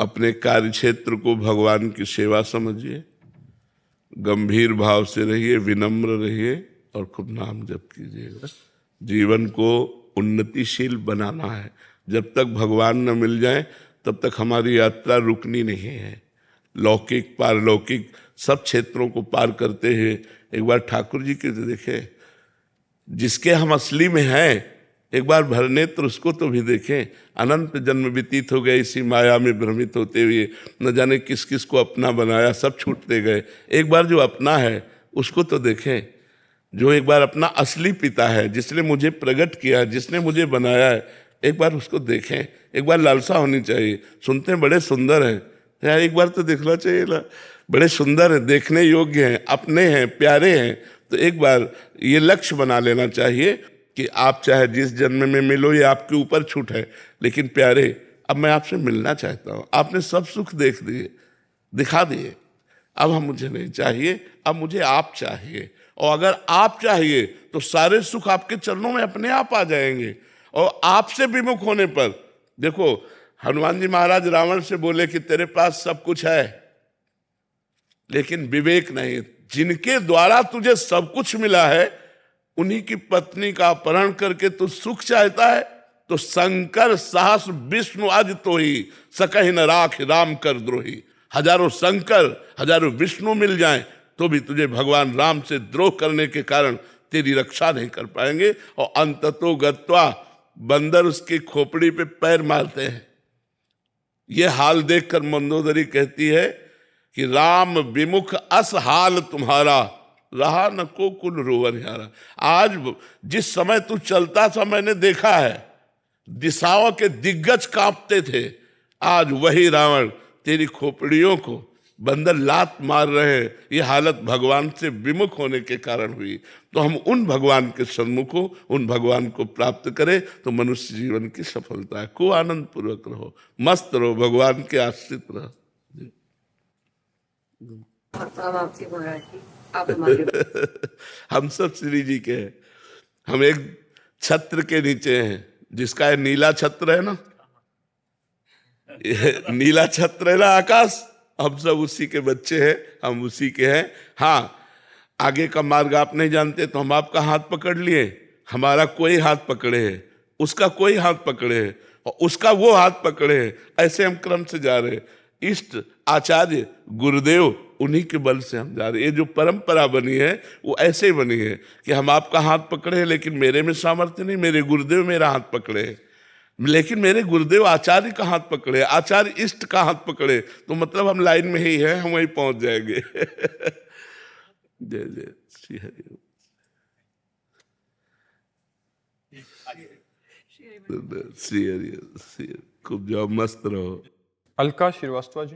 अपने कार्य क्षेत्र को भगवान की सेवा समझिए, गंभीर भाव से रहिए, विनम्र रहिए और खूब नाम जप कीजिएगा। जीवन को उन्नतिशील बनाना है। जब तक भगवान न मिल जाए तब तक हमारी यात्रा रुकनी नहीं है। लौकिक पारलौकिक सब क्षेत्रों को पार करते हुए एक बार ठाकुर जी के देखें, जिसके हम असली में हैं, एक बार भरनेत्र उसको तो भी देखें। अनंत जन्म व्यतीत हो गए इसी माया में भ्रमित होते हुए, न जाने किस किस को अपना बनाया, सब छूटते गए। एक बार जो अपना है उसको तो देखें, जो एक बार अपना असली पिता है, जिसने मुझे प्रकट किया, जिसने मुझे बनाया है, एक बार उसको देखें। एक बार लालसा होनी चाहिए। सुनते हैं बड़े सुंदर हैं यार, एक बार तो देखना चाहिए ना, बड़े सुंदर हैं, देखने योग्य हैं, अपने हैं, प्यारे हैं। तो एक बार ये लक्ष्य बना लेना चाहिए कि आप चाहे जिस जन्म में मिलो, ये आपके ऊपर छूट है, लेकिन प्यारे अब मैं आपसे मिलना चाहता हूँ। आपने सब सुख देख दिए, दिखा दिए, अब हम मुझे नहीं चाहिए, अब मुझे आप चाहिए। और अगर आप चाहिए तो सारे सुख आपके चरणों में अपने आप आ जाएंगे। और आपसे विमुख होने पर, देखो हनुमान जी महाराज रावण से बोले कि तेरे पास सब कुछ है लेकिन विवेक नहीं। जिनके द्वारा तुझे सब कुछ मिला है उन्हीं की पत्नी का अपहरण करके तू सुख चाहता है। तो शंकर सहस विष्णु आज तो ही सकहि न राख राम कर द्रोही। हजारों शंकर हजारों विष्णु मिल जाएं तो भी तुझे भगवान राम से द्रोह करने के कारण तेरी रक्षा नहीं कर पाएंगे। और अंततो गत्वा बंदर उसकी खोपड़ी पे पैर मारते हैं। ये हाल देखकर मंदोदरी कहती है कि राम विमुख अस हाल तुम्हारा, रहा न को कुल रोवन यारा। आज जिस समय तू चलता था मैंने देखा है, दिशाओं के दिग्गज कांपते थे। आज वही रावण तेरी खोपड़ियों को बंदर लात मार रहे हैं। ये हालत भगवान से विमुख होने के कारण हुई। तो हम उन भगवान के सन्मुख हो, उन भगवान को प्राप्त करें तो मनुष्य जीवन की सफलता है। खूब आनंद पूर्वक रहो, मस्त रहो, भगवान के आश्रित रहो। हम सब श्री जी के हैं। हम एक छत्र के नीचे हैं, जिसका है नीला छत्र है ना, नीला छत्र है ना आकाश, हम सब उसी के बच्चे हैं, हम उसी के हैं। हाँ, आगे का मार्ग आप नहीं जानते तो हम आपका हाथ पकड़ लिए, हमारा कोई हाथ पकड़े है, उसका कोई हाथ पकड़े है और उसका वो हाथ पकड़े है। ऐसे हम क्रम से जा रहे हैं। इष्ट आचार्य गुरुदेव उन्हीं के बल से हम जा रहे हैं। ये जो परंपरा बनी है वो ऐसे ही बनी है कि हम आपका हाथ पकड़े हैं लेकिन मेरे में सामर्थ्य नहीं, मेरे गुरुदेव मेरा हाथ पकड़े हैं। लेकिन मेरे गुरुदेव आचार्य का हाथ पकड़े, आचार्य इष्ट का हाथ पकड़े, तो मतलब हम लाइन में ही हैं, हम वहीं पहुंच जाएंगे। जय जय श्री हरि। श्री हरि, खूब जाओ, मस्त रहो। अलका श्रीवास्तव जी।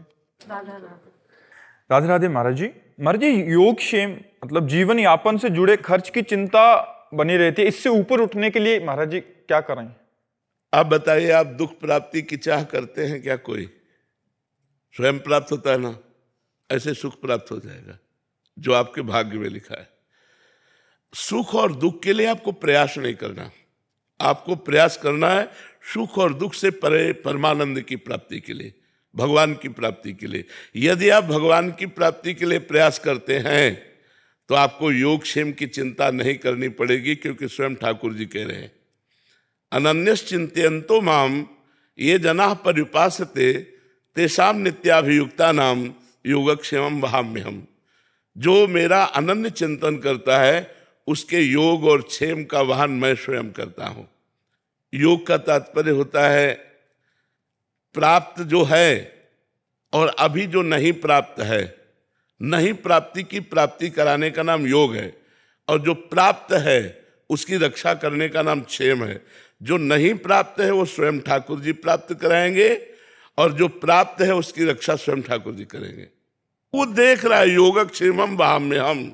राधे राधे महाराज जी। महाराज जी, योग क्षेम मतलब जीवन यापन से जुड़े खर्च की चिंता बनी रहती है, इससे ऊपर उठने के लिए महाराज जी क्या करें? आप बताइए, आप दुख प्राप्ति की चाह करते हैं क्या? कोई स्वयं प्राप्त होता है ना, ऐसे सुख प्राप्त हो जाएगा जो आपके भाग्य में लिखा है। सुख और दुख के लिए आपको प्रयास नहीं करना, आपको प्रयास करना है सुख और दुख से परे परमानंद की प्राप्ति के लिए, भगवान की प्राप्ति के लिए। यदि आप भगवान की प्राप्ति के लिए प्रयास करते हैं तो आपको योग क्षेम की चिंता नहीं करनी पड़ेगी, क्योंकि स्वयं ठाकुर जी कह रहे हैं अनन्यश्चिन्तयन्तो माम ये जनाः पर्युपासते तेषां नित्याभियुक्ता नाम योगक्षेमं वहाम्यहम्। जो मेरा अनन्य चिंतन करता है उसके योग और क्षेम का वाहन मैं स्वयं करता हूं। योग का तात्पर्य होता है प्राप्त जो है और अभी जो नहीं प्राप्त है, नहीं प्राप्ति की प्राप्ति कराने का नाम योग है, और जो प्राप्त है उसकी रक्षा करने का नाम क्षेम है। जो नहीं प्राप्त है वो स्वयं ठाकुर जी प्राप्त कराएंगे, और जो प्राप्त है उसकी रक्षा स्वयं ठाकुर जी करेंगे। वो देख रहा है योगक्षेमं वहाम्यहम्,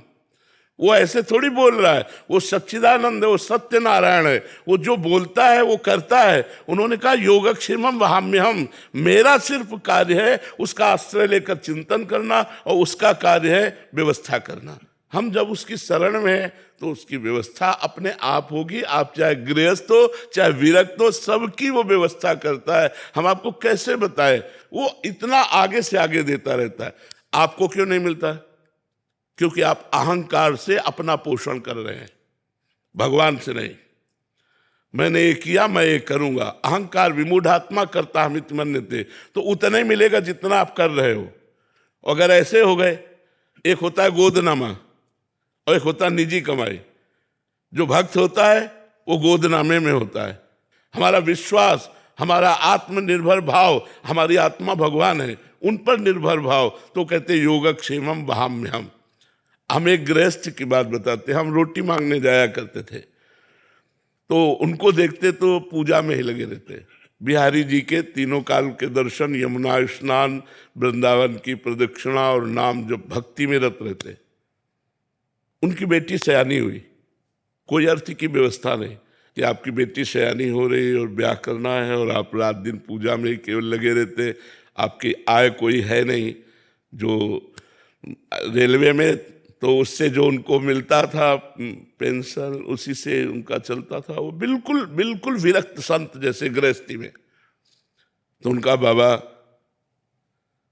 वो ऐसे थोड़ी बोल रहा है, वो सच्चिदानंद है, वो सत्य नारायण है, वो जो बोलता है वो करता है। उन्होंने कहा योगक्षेमं वहाम्यहम्, मेरा सिर्फ कार्य है उसका आश्रय लेकर चिंतन करना और उसका कार्य है व्यवस्था करना। हम जब उसकी शरण में हैं तो उसकी व्यवस्था अपने आप होगी। आप चाहे गृहस्थ हो चाहे विरक्त हो, सबकी वो व्यवस्था करता है। हम आपको कैसे बताएं, वो इतना आगे से आगे देता रहता है। आपको क्यों नहीं मिलता? क्योंकि आप अहंकार से अपना पोषण कर रहे हैं, भगवान से नहीं। मैंने ये किया, मैं ये करूंगा। अहंकार विमूढ़ात्मा करता हमित मन्यते, तो उतना ही मिलेगा जितना आप कर रहे हो। अगर ऐसे हो गए, एक होता है गोदनामा और एक होता है निजी कमाई। जो भक्त होता है वो गोदनामे में होता है। हमारा विश्वास, हमारा आत्मनिर्भर भाव, हमारी आत्मा भगवान है, उन पर निर्भर भाव, तो कहते योगक्षेमम वहाम्यहम्। हम एक गृहस्थ की बात बताते, हम रोटी मांगने जाया करते थे, तो उनको देखते तो पूजा में ही लगे रहते। बिहारी जी के तीनों काल के दर्शन, यमुना स्नान, वृंदावन की प्रदक्षिणा और नाम जब भक्ति में रत रहते। उनकी बेटी सयानी हुई, कोई अर्थ की व्यवस्था नहीं कि आपकी बेटी सयानी हो रही और ब्याह करना है और आप रात दिन पूजा में केवल लगे रहते। आपकी आय कोई है नहीं। जो रेलवे में तो उससे जो उनको मिलता था पेंशन, उसी से उनका चलता था। वो बिल्कुल बिल्कुल विरक्त संत जैसे गृहस्थी में। तो उनका बाबा,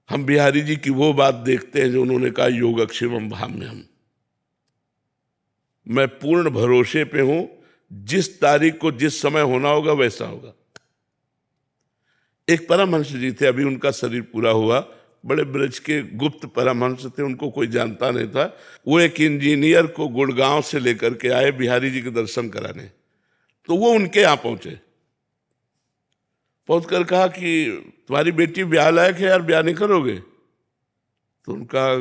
हम बिहारी जी की वो बात देखते हैं जो उन्होंने कहा योगक्षेमम वहाम्यहम्। मैं पूर्ण भरोसे पे हूं, जिस तारीख को जिस समय होना होगा वैसा होगा। एक परमहंस जी थे, अभी उनका शरीर पूरा हुआ, बड़े ब्रज के गुप्त परमहंस थे, उनको कोई जानता नहीं था। वो एक इंजीनियर को गुड़गांव से लेकर के आए बिहारी जी के दर्शन कराने। तो वो उनके यहाँ पहुंचे, पहुंच कर कहा कि तुम्हारी बेटी ब्याह लायक है यार, ब्याह नहीं करोगे? तो उनका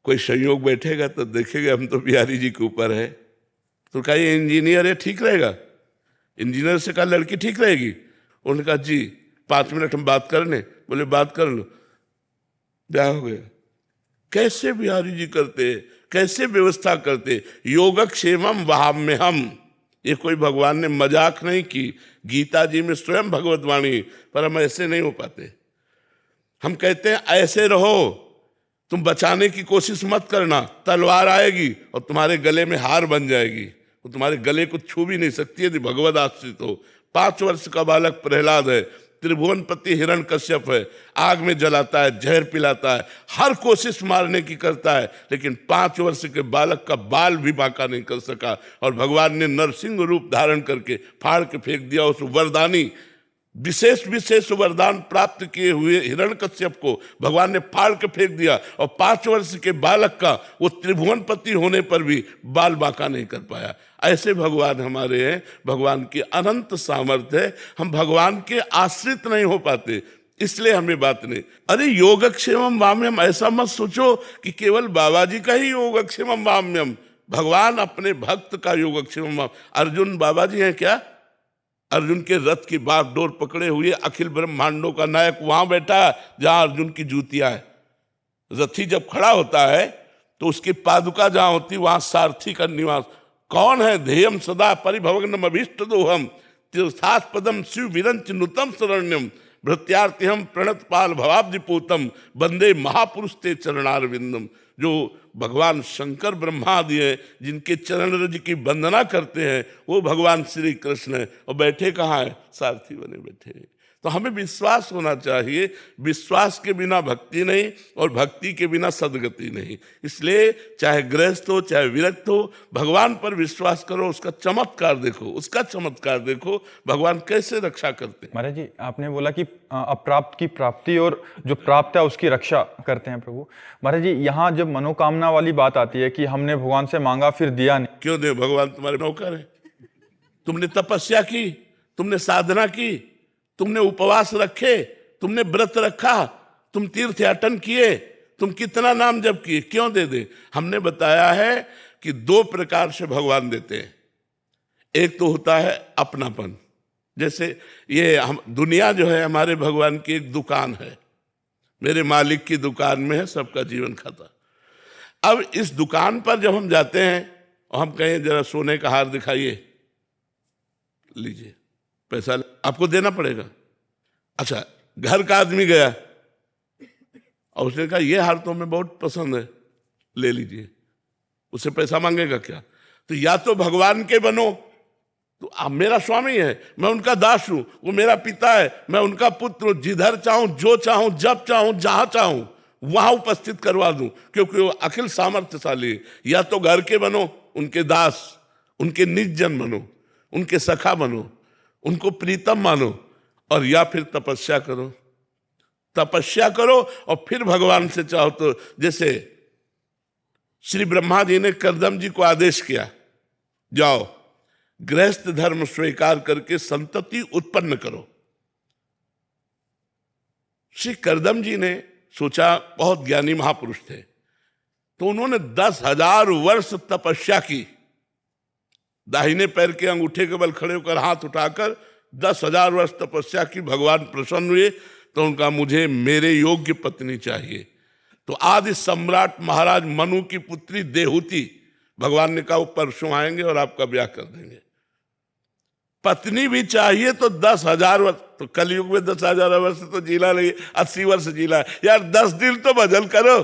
कोई संयोग बैठेगा तो देखेगा हम तो बिहारी जी के ऊपर है। तो कहा ये इंजीनियर है, ठीक रहेगा? इंजीनियर से कहा लड़की ठीक रहेगी? उन्होंने कहा जी 5 मिनट हम बात करने। बोले बात कर लो, ब्याह हो गया। कैसे बिहारी जी करते, कैसे व्यवस्था करते? योगक्षेमम वहाम्यहम्। ये कोई भगवान ने मजाक नहीं की, गीता जी में स्वयं भगवत वाणी, पर हम ऐसे नहीं हो पाते। हम कहते हैं ऐसे रहो, तुम बचाने की कोशिश मत करना, तलवार आएगी और तुम्हारे गले में हार बन जाएगी, वो तुम्हारे गले को छू भी नहीं सकती यदि भगवत आश्रित हो। 5 वर्ष का बालक प्रहलाद है, त्रिभुवनपति हिरण्यकश्यप है, आग में जलाता है, जहर पिलाता है, हर कोशिश मारने की करता है, लेकिन 5 वर्ष के बालक का बाल भी बांका नहीं कर सका। और भगवान ने नरसिंह रूप धारण करके फाड़ के फेंक दिया उस वरदानी, विशेष विशेष वरदान प्राप्त किए हुए हिरण्यकश्यप को भगवान ने फाड़ के फेंक दिया। और 5 वर्ष के बालक का वो त्रिभुवनपति होने पर भी बाल बांका नहीं कर पाया। ऐसे भगवान हमारे हैं, भगवान की अनंत सामर्थ्य है। हम भगवान के आश्रित नहीं हो पाते, इसलिए हमें बात नहीं। अरे योगक्षेमम वाम्यम, ऐसा मत सोचो कि केवल बाबा जी का ही योगक्षेमम वाम्यम। भगवान अपने भक्त का योगक्षेमम। अर्जुन बाबा जी हैं क्या? अर्जुन के रथ की बागडोर पकड़े हुए अखिल ब्रह्मांडों का नायक वहां बैठा जहां अर्जुन की जूतियां है। रथी जब खड़ा होता है तो उसकी पादुका जहां होती वहां सारथी का निवास। कौन है? ध्येयम सदा परिभवग्नम अभीष्ट दोहम तीर्थास्पदम शिव विरंच नुतम शरण्यम भृत्यार्तिहम प्रणत पाल भवाब्धिपूतम वंदे महापुरुष ते चरणारविंदम। जो भगवान शंकर ब्रह्मा आदि हैं, जिनके चरण रज की वंदना करते हैं, वो भगवान श्री कृष्ण है। और बैठे कहाँ है? सारथी बने बैठे हैं। तो हमें विश्वास होना चाहिए, विश्वास के बिना भक्ति नहीं और भक्ति के बिना सदगति नहीं। इसलिए चाहे गृहस्थ हो चाहे विरक्त हो, भगवान पर विश्वास करो, उसका चमत्कार देखो, उसका चमत्कार देखो, भगवान कैसे रक्षा करते हैं। महाराज जी, आपने बोला कि अप्राप्त की प्राप्ति और जो प्राप्त है उसकी रक्षा करते हैं प्रभु। महाराज जी, यहाँ जब मनोकामना वाली बात आती है कि हमने भगवान से मांगा फिर दिया नहीं, क्यों दे? भगवान तुम्हारे नौकर है। तुमने तपस्या की, तुमने साधना की, तुमने उपवास रखे, तुमने व्रत रखा, तुम तीर्थयाटन किए, तुम कितना नाम जप किए, क्यों दे दे? हमने बताया है कि 2 प्रकार से भगवान देते हैं। एक तो होता है अपनापन, जैसे ये हम दुनिया जो है हमारे भगवान की एक दुकान है, मेरे मालिक की दुकान में है सबका जीवन खाता। अब इस दुकान पर जब हम जाते हैं और हम कहें जरा सोने का हार दिखाइए, लीजिए, पैसा आपको देना पड़ेगा। अच्छा, घर का आदमी गया और उसने कहा ये हार तो हमें बहुत पसंद है, ले लीजिए। उससे पैसा मांगेगा क्या? तो या तो भगवान के बनो, तो आप मेरा स्वामी है, मैं उनका दास हूं, वो मेरा पिता है, मैं उनका पुत्र हूं, जिधर चाहूं, जो चाहूं, जब चाहूं, जहां चाहूं वहां उपस्थित करवा दूं, क्योंकि वो अखिल सामर्थ्यशाली है। या तो घर के बनो, उनके दास, उनके निज जन बनो, उनके सखा बनो, उनको प्रीतम मानो, और या फिर तपस्या करो। तपस्या करो और फिर भगवान से चाहो तो, जैसे श्री ब्रह्मा जी ने कर्दम जी को आदेश किया, जाओ गृहस्थ धर्म स्वीकार करके संतति उत्पन्न करो। श्री कर्दम जी ने सोचा, बहुत ज्ञानी महापुरुष थे, तो उन्होंने 10,000 वर्ष तपस्या की। दाहिने पैर के अंगूठे के बल खड़े होकर हाथ उठाकर 10,000 वर्ष तपस्या की। भगवान प्रसन्न हुए तो उनका, मुझे मेरे योग्य पत्नी चाहिए। तो आदि सम्राट महाराज मनु की पुत्री देहूति, भगवान ने कहा वो परसों आएंगे और आपका ब्याह कर देंगे। पत्नी भी चाहिए तो 10,000 वर्ष, तो कलयुग में 10,000 वर्ष तो जीना नहीं, 80 वर्ष जीना यार। 10 दिन तो भजन करो,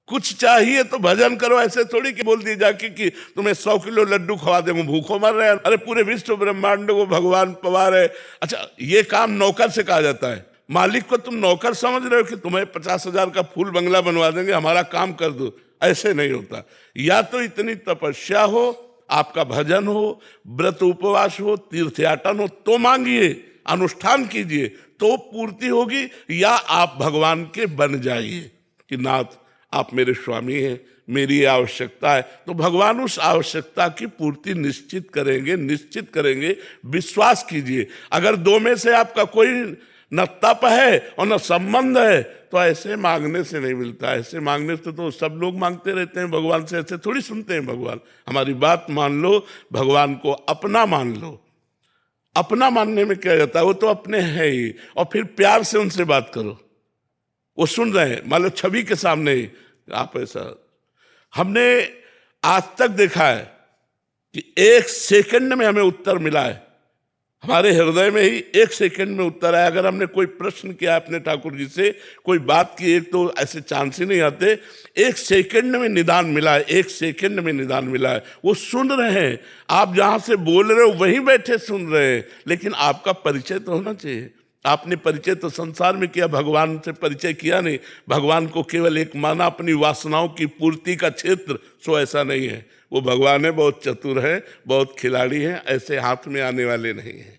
कुछ चाहिए तो भजन करो। ऐसे थोड़ी कि बोल दी जाके कि तुम्हें 100 किलो लड्डू खवा दे, भूखों मर रहे हैं। अरे पूरे विश्व ब्रह्मांड को भगवान पवार है। अच्छा, ये काम नौकर से कहा जाता है। मालिक को तुम नौकर समझ रहे हो कि तुम्हें 50,000 का फूल बंगला बनवा देंगे, हमारा काम कर दो, ऐसे नहीं होता। या तो इतनी तपस्या हो, आपका भजन हो, व्रत उपवास हो, तीर्थयाटन हो, तो मांगिए, अनुष्ठान कीजिए तो पूर्ति होगी। या आप भगवान के बन जाइए कि नाथ आप मेरे स्वामी हैं, मेरी आवश्यकता है, तो भगवान उस आवश्यकता की पूर्ति निश्चित करेंगे, निश्चित करेंगे। विश्वास कीजिए। अगर दो में से आपका कोई न तप है और न संबंध है तो ऐसे मांगने से नहीं मिलता। ऐसे मांगने से तो सब लोग मांगते रहते हैं भगवान से, ऐसे थोड़ी सुनते हैं भगवान। हमारी बात मान लो, भगवान को अपना मान लो। अपना मानने में क्या जाता है, वो तो अपने है ही। और फिर प्यार से उनसे बात करो, वो सुन रहे हैं, मान लो छवि के सामने ही आप ऐसा। हमने आज तक देखा है कि 1 सेकंड में हमें उत्तर मिला है, हमारे हृदय में ही 1 सेकंड में उत्तर आया। अगर हमने कोई प्रश्न किया अपने ठाकुर जी से, कोई बात की, एक तो ऐसे चांस ही नहीं आते, 1 सेकंड में निदान मिला है, 1 सेकंड में निदान मिला है। वो सुन रहे हैं, आप जहां से बोल रहे हो वहीं बैठे सुन रहे हैं, लेकिन आपका परिचय तो होना चाहिए। आपने परिचय तो संसार में किया, भगवान से परिचय किया नहीं। भगवान को केवल एक माना अपनी वासनाओं की पूर्ति का क्षेत्र, सो ऐसा नहीं है। वो भगवान है, बहुत चतुर है, बहुत खिलाड़ी है, ऐसे हाथ में आने वाले नहीं हैं।